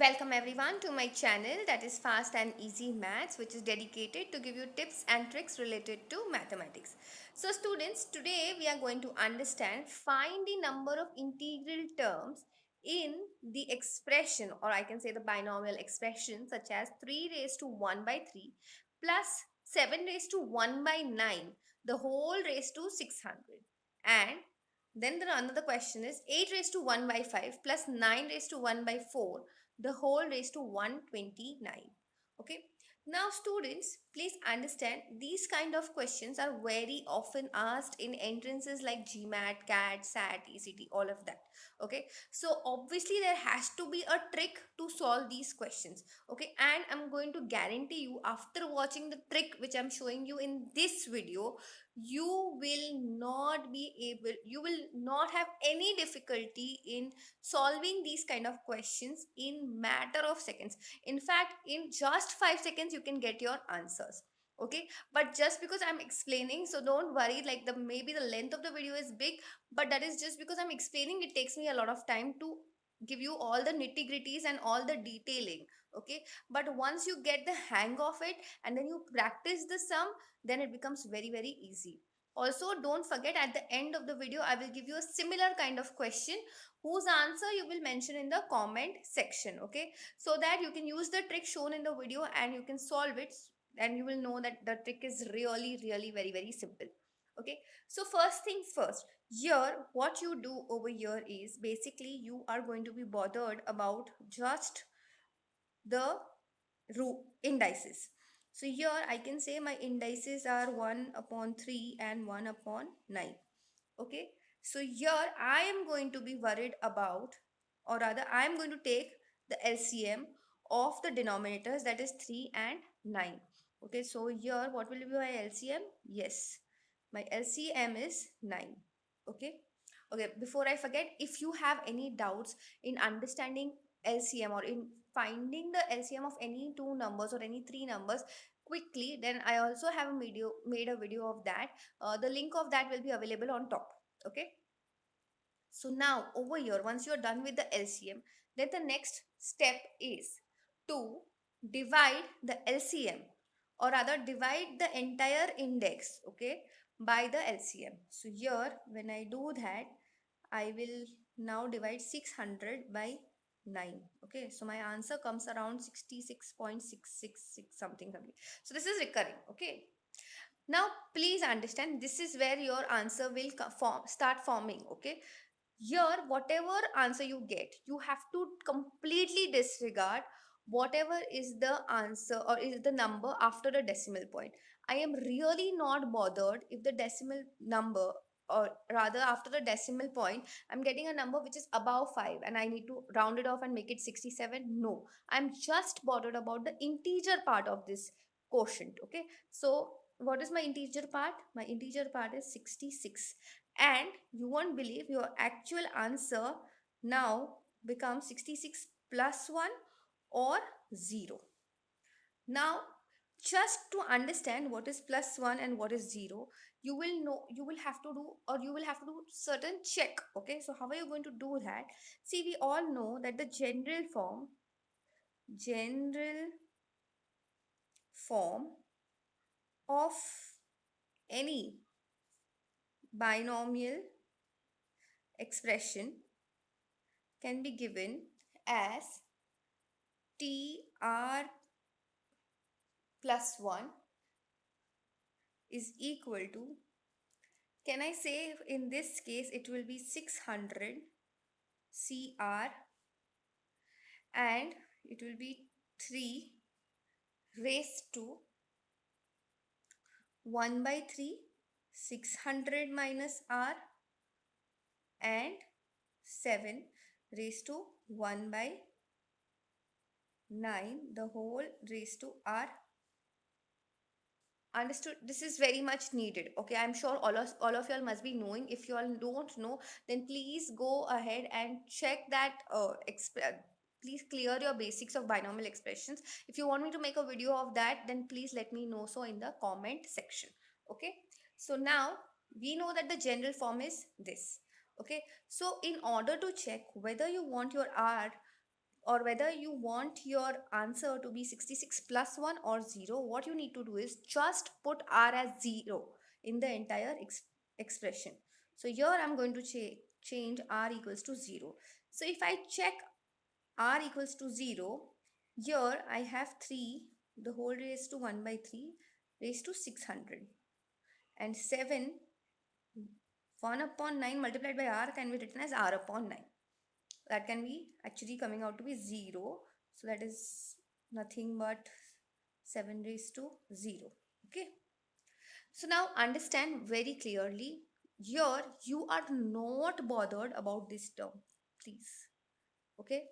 Welcome everyone to my channel, that is Fast and Easy Maths, which is dedicated to give you tips and tricks related to mathematics. So students, today we are going to understand find the number of integral terms in the expression, or I can say the binomial expression, such as 3 raised to 1 by 3 plus 7 raised to 1 by 9, the whole raised to 600. And then the another question is 8 raised to 1 by 5 plus 9 raised to 1 by 4, the whole raised to 129. Okay, now students, please understand these kind of questions are very often asked in entrances like GMAT, CAT, SAT, ECT, all of that. Okay, so obviously there has to be a trick to solve these questions. Okay, and I'm going to guarantee you, after watching the trick which I'm showing you in this video, you will not have any difficulty in solving these kind of questions in matter of seconds. In fact, in just 5 seconds you can get your answers. Okay, but just because I'm explaining, so don't worry, like the maybe the length of the video is big, but that is just because I'm explaining. It takes me a lot of time to give you all the nitty gritties and all the detailing. Okay, but once you get the hang of it and then you practice the sum, then it becomes very easy. Also, don't forget, at the end of the video I will give you a similar kind of question whose answer you will mention in the comment section. Okay, so that you can use the trick shown in the video and you can solve it, and you will know that the trick is really very simple. Okay, so first things first, here what you do over here is basically you are going to be bothered about just the indices. So here I can say my indices are 1 upon 3 and 1 upon 9. Okay, so here I am going to be worried about, or rather I am going to take the LCM of the denominators, that is 3 and 9. Okay, so here what will be my LCM? Yes, my LCM is 9. Okay, okay, before I forget, if you have any doubts in understanding LCM or in finding the LCM of any two numbers or any three numbers quickly, then I also have a video made a video of that. The link of that will be available on top. Okay, so now over here, once you're done with the LCM, then the next step is to divide the LCM, or rather divide the entire index, okay, by the LCM. So here when I do that, I will now divide 600 by 9. Okay, so my answer comes around 66.666 something. So this is recurring. Okay, now please understand, this is where your answer will start forming. Okay, here whatever answer you get, you have to completely disregard whatever is the answer or is the number after the decimal point. I am really not bothered if the decimal number, or rather after the decimal point I'm getting a number which is above 5 and I need to round it off and make it 67. No, I'm just bothered about the integer part of this quotient. Okay, so what is my integer part? My integer part is 66, and you won't believe your actual answer now becomes 66 plus 1 or 0. Now, just to understand what is plus 1 and what is 0, you will know, you will have to do, or you will have to do certain check. Okay, so how are you going to do that? See, we all know that the general form of any binomial expression can be given as TR plus 1 is equal to, can I say in this case it will be 600 CR, and it will be 3 raised to 1 by 3, 600 minus R, and 7 raised to 1 by 9, the whole raised to R. Understood? This is very much needed. Okay, I'm sure all of y'all must be knowing. If you all don't know, then please go ahead and check that. Please clear your basics of binomial expressions. If you want me to make a video of that, then please let me know so in the comment section. Okay, so now we know that the general form is this. Okay, so in order to check whether you want your R or whether you want your answer to be 66 plus 1 or 0, what you need to do is just put r as 0 in the entire expression. So here I'm going to change r equals to 0. So if I check r equals to 0, here I have 3 the whole raised to 1 by 3 raised to 600, and 7 1 upon 9 multiplied by r can be written as r upon 9. That can be actually coming out to be 0. So that is nothing but 7 raised to 0. Okay. So now understand very clearly, here you are not bothered about this term, please. Okay.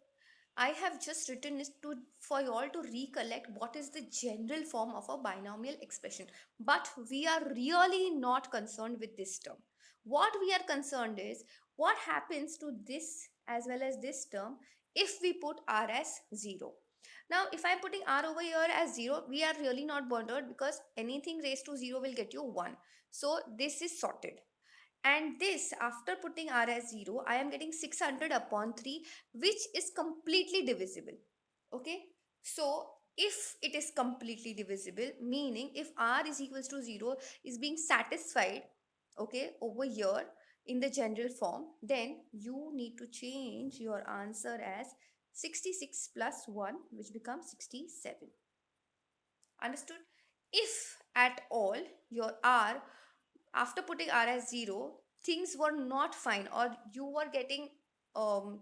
I have just written this to for you all to recollect what is the general form of a binomial expression. But we are really not concerned with this term. What we are concerned is what happens to this as well as this term if we put r as 0. Now, if I'm putting r over here as 0, we are really not bothered because anything raised to 0 will get you 1. So this is sorted. And this, after putting r as 0, I am getting 600 upon 3, which is completely divisible. Okay. So if it is completely divisible, meaning if r is equals to 0 is being satisfied, okay, over here in the general form, then you need to change your answer as 66 plus 1, which becomes 67. Understood? If at all your r, after putting r as 0, things were not fine, or you were getting um,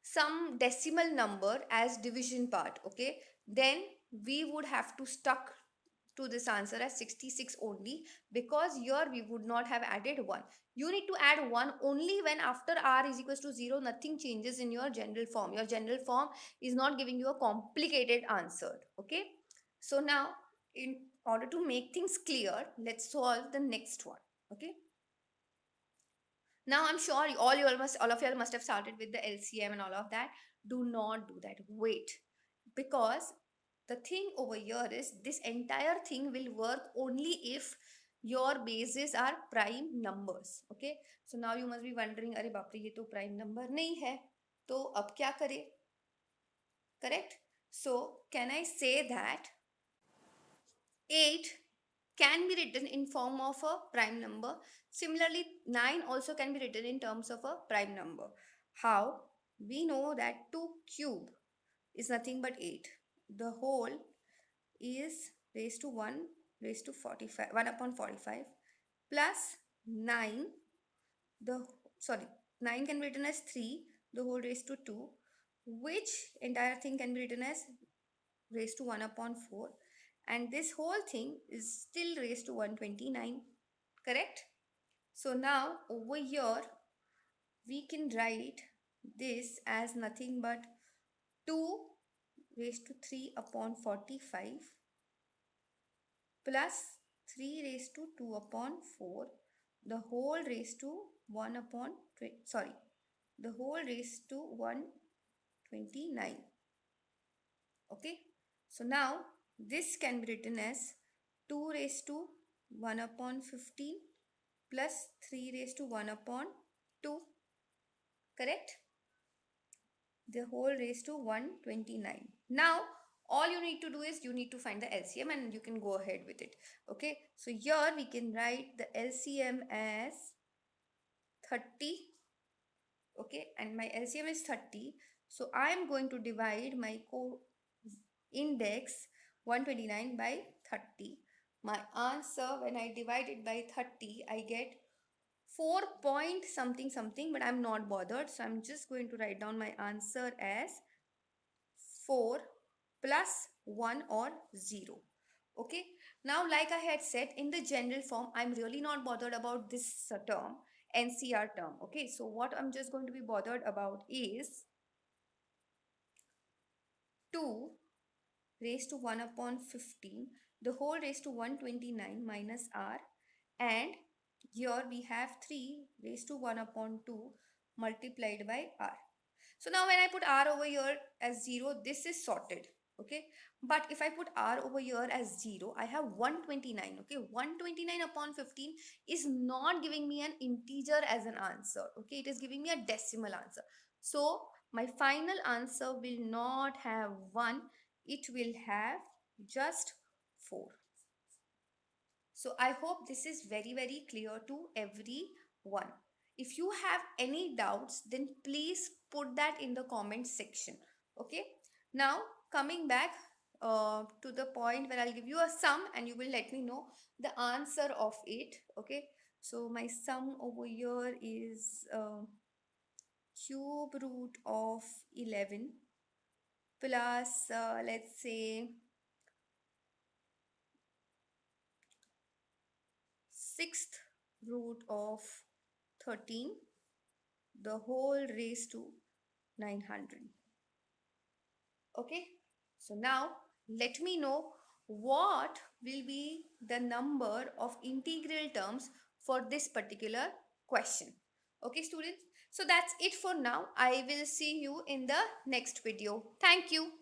some decimal number as division part, okay, then we would have to stuck to this answer as 66 only, because here we would not have added 1. You need to add 1 only when after r is equals to 0 nothing changes in your general form. Your general form is not giving you a complicated answer. Okay. So now, in order to make things clear, let's solve the next one. Okay. Now I'm sure all of you all must have started with the LCM and all of that. Do not do that. Wait, because the thing over here is this entire thing will work only if your bases are prime numbers. Okay. So now you must be wondering, अरे बाप रे, ये तो prime number नहीं है, तो अब क्या करें? Correct. So can I say that 8 can be written in form of a prime number? Similarly, 9 also can be written in terms of a prime number. How? We know that 2 cube is nothing but 8. The whole is raised to 1 raised to 45, 1 upon 45, plus 9, the sorry, 9 can be written as 3, the whole raised to 2, which entire thing can be written as raised to 1 upon 4, and this whole thing is still raised to 129. Correct? So now over here we can write this as nothing but 2 raised to 3 upon 45 plus 3 raised to 2 upon 4, the whole raised to 1 upon the whole raised to 129. Okay. So now this can be written as 2 raised to 1 upon 15 plus 3 raised to 1 upon 2. Correct? The whole raised to 129. Now all you need to do is you need to find the LCM and you can go ahead with it. Okay. So here we can write the LCM as 30. Okay. And my LCM is 30. So I am going to divide my index 129 by 30. My answer, when I divide it by 30, I get 4 point something something, but I'm not bothered. So I'm just going to write down my answer as 4 plus 1 or 0. Okay. Now, like I had said, in the general form, I'm really not bothered about this term, NCR term. Okay. So what I'm just going to be bothered about is 2 raised to 1 upon 15, the whole raised to 129 minus r, and here we have 3 raised to 1 upon 2 multiplied by r. So now when I put r over here as 0, this is sorted. Okay. But if I put r over here as 0, I have 129. Okay. 129 upon 15 is not giving me an integer as an answer. Okay. It is giving me a decimal answer. So My final answer will not have 1, it will have just 4. So I hope this is very, very clear to everyone. If you have any doubts, then please put that in the comment section. Okay. Now coming back to the point where I'll give you a sum and you will let me know the answer of it. Okay. So my sum over here is cube root of 11 plus let's say sixth root of 13, the whole raised to 900. Okay, so now let me know what will be the number of integral terms for this particular question. Okay students, so that's it for now. I will see you in the next video. Thank you.